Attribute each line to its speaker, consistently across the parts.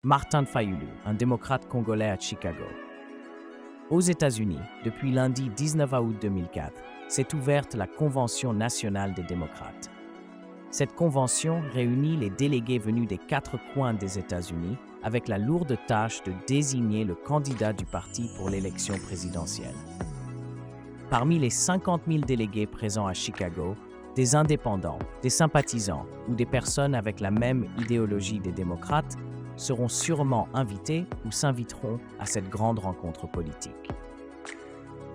Speaker 1: Martin Fayulu, un démocrate congolais à Chicago. Aux États-Unis, depuis lundi 19 août 2004, s'est ouverte la Convention nationale des démocrates. Cette convention réunit les délégués venus des 4 coins des États-Unis avec la lourde tâche de désigner le candidat du parti pour l'élection présidentielle. Parmi les 50 000 délégués présents à Chicago, des indépendants, des sympathisants ou des personnes avec la même idéologie des démocrates seront sûrement invités ou s'inviteront à cette grande rencontre politique.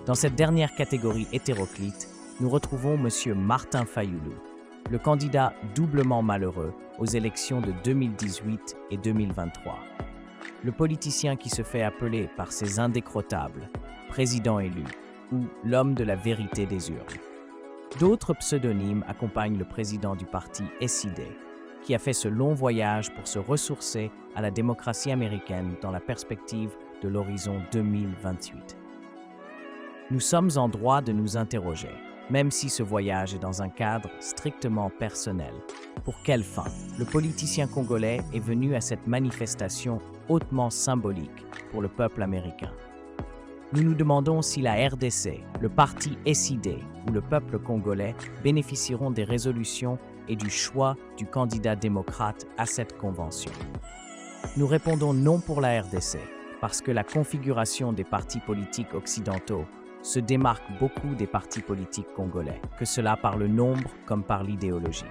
Speaker 1: Dans cette dernière catégorie hétéroclite, nous retrouvons M. Martin Fayulu, le candidat doublement malheureux aux élections de 2018 et 2023. Le politicien qui se fait appeler par ses indécrottables « président élu » ou « l'homme de la vérité des urnes ». D'autres pseudonymes accompagnent le président du parti SID, qui a fait ce long voyage pour se ressourcer à la démocratie américaine dans la perspective de l'horizon 2028. Nous sommes en droit de nous interroger, même si ce voyage est dans un cadre strictement personnel. Pour quelle fin le politicien congolais est venu à cette manifestation hautement symbolique pour le peuple américain? Nous nous demandons si la RDC, le parti SID ou le peuple congolais bénéficieront des résolutions et du choix du candidat démocrate à cette convention. Nous répondons non pour la RDC, parce que la configuration des partis politiques occidentaux se démarque beaucoup des partis politiques congolais, que cela par le nombre comme par l'idéologie.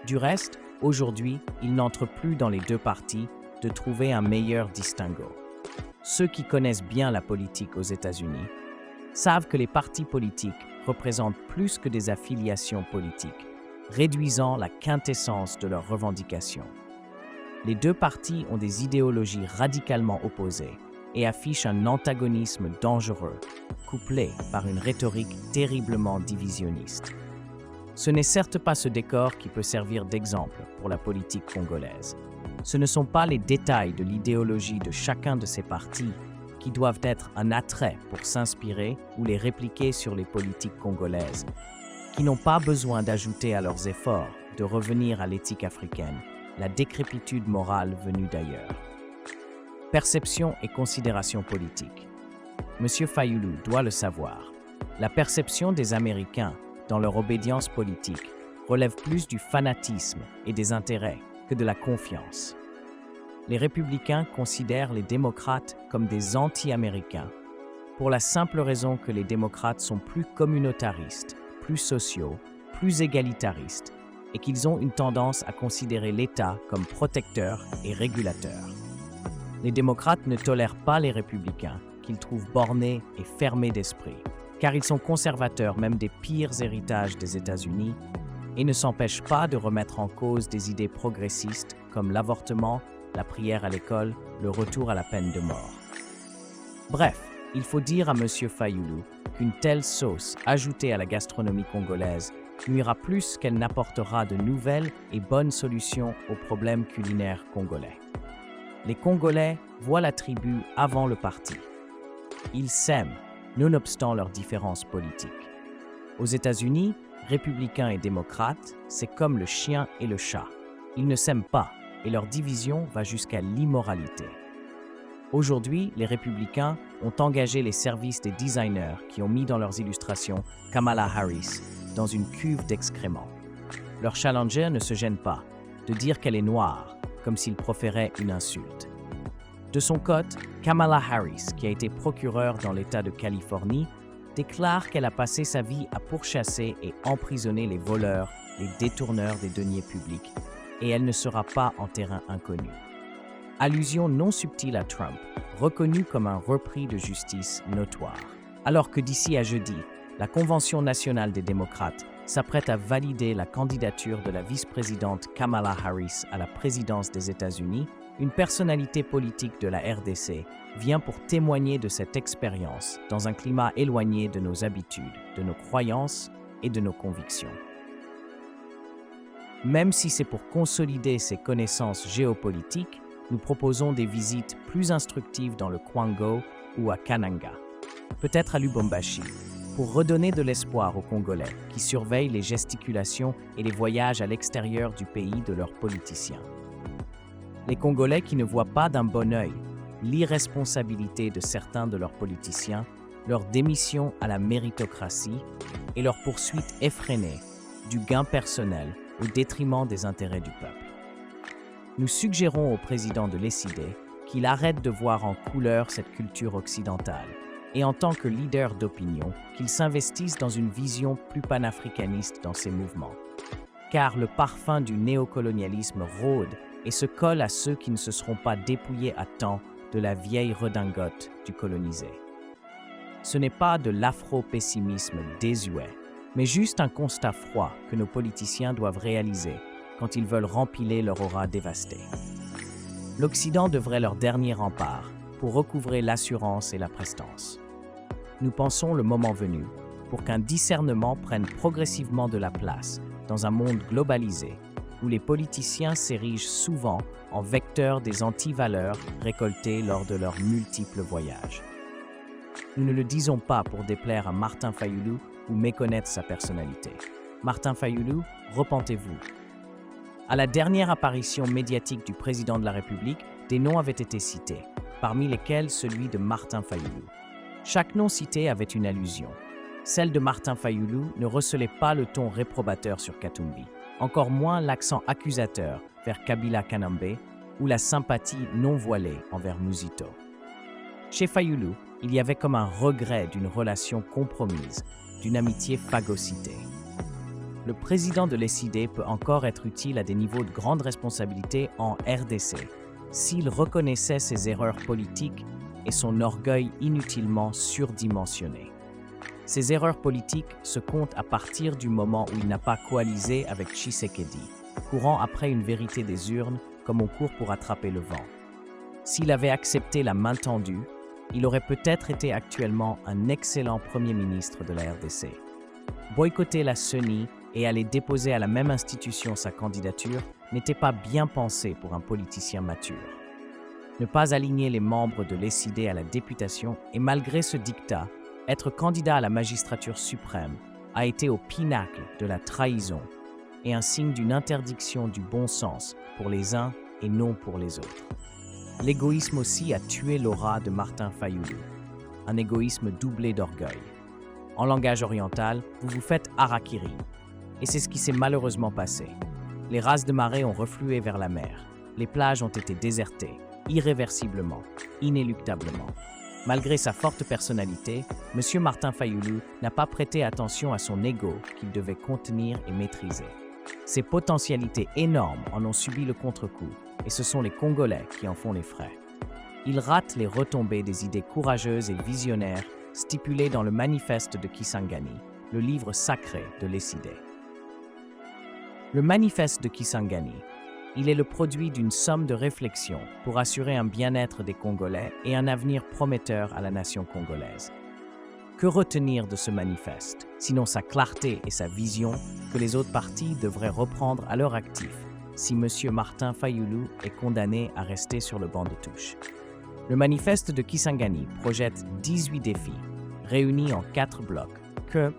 Speaker 1: Du reste, aujourd'hui, il n'entre plus dans les deux partis de trouver un meilleur distinguo. Ceux qui connaissent bien la politique aux États-Unis savent que les partis politiques représentent plus que des affiliations politiques, réduisant la quintessence de leurs revendications. Les deux partis ont des idéologies radicalement opposées et affichent un antagonisme dangereux, couplé par une rhétorique terriblement divisionniste. Ce n'est certes pas ce décor qui peut servir d'exemple pour la politique congolaise. Ce ne sont pas les détails de l'idéologie de chacun de ces partis qui doivent être un attrait pour s'inspirer ou les répliquer sur les politiques congolaises, qui n'ont pas besoin d'ajouter à leurs efforts de revenir à l'éthique africaine, la décrépitude morale venue d'ailleurs. Perception et considération politique. M. Fayulu doit le savoir. La perception des Américains dans leur obédience politique relève plus du fanatisme et des intérêts que de la confiance. Les républicains considèrent les démocrates comme des anti-américains, pour la simple raison que les démocrates sont plus communautaristes, plus sociaux, plus égalitaristes, et qu'ils ont une tendance à considérer l'État comme protecteur et régulateur. Les démocrates ne tolèrent pas les républicains, qu'ils trouvent bornés et fermés d'esprit, car ils sont conservateurs même des pires héritages des États-Unis et ne s'empêchent pas de remettre en cause des idées progressistes comme l'avortement, la prière à l'école, le retour à la peine de mort. Bref, il faut dire à M. Fayulu qu'une telle sauce ajoutée à la gastronomie congolaise nuira plus qu'elle n'apportera de nouvelles et bonnes solutions aux problèmes culinaires congolais. Les Congolais voient la tribu avant le parti. Ils s'aiment, nonobstant leurs différences politiques. Aux États-Unis, républicains et démocrates, c'est comme le chien et le chat. Ils ne s'aiment pas et leur division va jusqu'à l'immoralité. Aujourd'hui, les républicains ont engagé les services des designers qui ont mis dans leurs illustrations Kamala Harris dans une cuve d'excréments. Leur challenger ne se gêne pas de dire qu'elle est noire, comme s'il proférait une insulte. De son côté, Kamala Harris, qui a été procureure dans l'État de Californie, déclare qu'elle a passé sa vie à pourchasser et emprisonner les voleurs, les détourneurs des deniers publics, et elle ne sera pas en terrain inconnu. Allusion non subtile à Trump, reconnu comme un repris de justice notoire. Alors que d'ici à jeudi, la Convention nationale des démocrates s'apprête à valider la candidature de la vice-présidente Kamala Harris à la présidence des États-Unis, une personnalité politique de la RDC vient pour témoigner de cette expérience dans un climat éloigné de nos habitudes, de nos croyances et de nos convictions. Même si c'est pour consolider ses connaissances géopolitiques, nous proposons des visites plus instructives dans le Kwango ou à Kananga, peut-être à Lubumbashi, pour redonner de l'espoir aux Congolais qui surveillent les gesticulations et les voyages à l'extérieur du pays de leurs politiciens. Les Congolais qui ne voient pas d'un bon œil l'irresponsabilité de certains de leurs politiciens, leur démission à la méritocratie et leur poursuite effrénée du gain personnel au détriment des intérêts du peuple. Nous suggérons au président de l'ECID qu'il arrête de voir en couleur cette culture occidentale et en tant que leader d'opinion, qu'il s'investisse dans une vision plus panafricaniste dans ses mouvements. Car le parfum du néocolonialisme rôde et se colle à ceux qui ne se seront pas dépouillés à temps de la vieille redingote du colonisé. Ce n'est pas de l'afro-pessimisme désuet, mais juste un constat froid que nos politiciens doivent réaliser quand ils veulent rempiler leur aura dévastée. L'Occident devrait leur dernier rempart pour recouvrer l'assurance et la prestance. Nous pensons le moment venu pour qu'un discernement prenne progressivement de la place dans un monde globalisé où les politiciens s'érigent souvent en vecteurs des antivaleurs récoltées lors de leurs multiples voyages. Nous ne le disons pas pour déplaire à Martin Fayulu ou méconnaître sa personnalité. Martin Fayulu, repentez-vous. À la dernière apparition médiatique du président de la République, des noms avaient été cités, parmi lesquels celui de Martin Fayulu. Chaque nom cité avait une allusion. Celle de Martin Fayulu ne recelait pas le ton réprobateur sur Katumbi, encore moins l'accent accusateur vers Kabila Kanambe ou la sympathie non voilée envers Muzito. Chez Fayulu, il y avait comme un regret d'une relation compromise, d'une amitié phagocytée. Le président de l'ECID peut encore être utile à des niveaux de grande responsabilité en RDC s'il reconnaissait ses erreurs politiques et son orgueil inutilement surdimensionné. Ces erreurs politiques se comptent à partir du moment où il n'a pas coalisé avec Tshisekedi, courant après une vérité des urnes comme on court pour attraper le vent. S'il avait accepté la main tendue, il aurait peut-être été actuellement un excellent Premier ministre de la RDC. Boycotter la CENI et aller déposer à la même institution sa candidature n'était pas bien pensé pour un politicien mature. Ne pas aligner les membres de l'ECID à la députation et malgré ce dictat, être candidat à la magistrature suprême a été au pinacle de la trahison et un signe d'une interdiction du bon sens pour les uns et non pour les autres. L'égoïsme aussi a tué l'aura de Martin Fayulu, un égoïsme doublé d'orgueil. En langage oriental, vous vous faites harakiri. Et c'est ce qui s'est malheureusement passé. Les rases de marée ont reflué vers la mer. Les plages ont été désertées, irréversiblement, inéluctablement. Malgré sa forte personnalité, M. Martin Fayulu n'a pas prêté attention à son ego qu'il devait contenir et maîtriser. Ses potentialités énormes en ont subi le contre-coup, et ce sont les Congolais qui en font les frais. Il rate les retombées des idées courageuses et visionnaires stipulées dans le manifeste de Kisangani, le livre sacré de l'ECID. Le manifeste de Kisangani, il est le produit d'une somme de réflexions pour assurer un bien-être des Congolais et un avenir prometteur à la nation congolaise. Que retenir de ce manifeste, sinon sa clarté et sa vision que les autres partis devraient reprendre à leur actif si M. Martin Fayulu est condamné à rester sur le banc de touche. Le manifeste de Kisangani projette 18 défis, réunis en 4 blocs,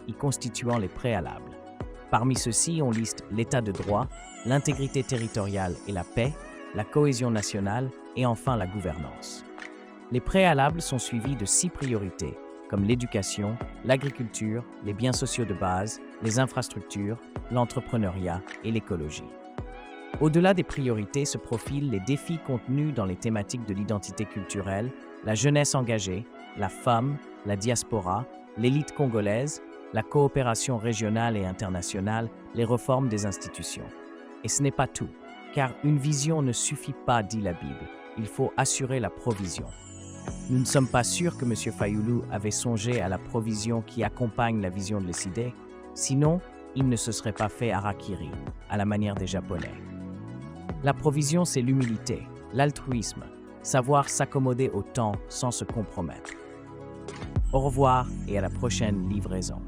Speaker 1: y constituant les préalables. Parmi ceux-ci, on liste l'état de droit, l'intégrité territoriale et la paix, la cohésion nationale et enfin la gouvernance. Les préalables sont suivis de 6 priorités, comme l'éducation, l'agriculture, les biens sociaux de base, les infrastructures, l'entrepreneuriat et l'écologie. Au-delà des priorités se profilent les défis contenus dans les thématiques de l'identité culturelle, la jeunesse engagée, la femme, la diaspora, l'élite congolaise, la coopération régionale et internationale, les réformes des institutions. Et ce n'est pas tout, car une vision ne suffit pas, dit la Bible, il faut assurer la provision. Nous ne sommes pas sûrs que M. Fayulu avait songé à la provision qui accompagne la vision de l'ECID, sinon il ne se serait pas fait harakiri, à la manière des Japonais. La provision, c'est l'humilité, l'altruisme, savoir s'accommoder au temps sans se compromettre. Au revoir et à la prochaine livraison.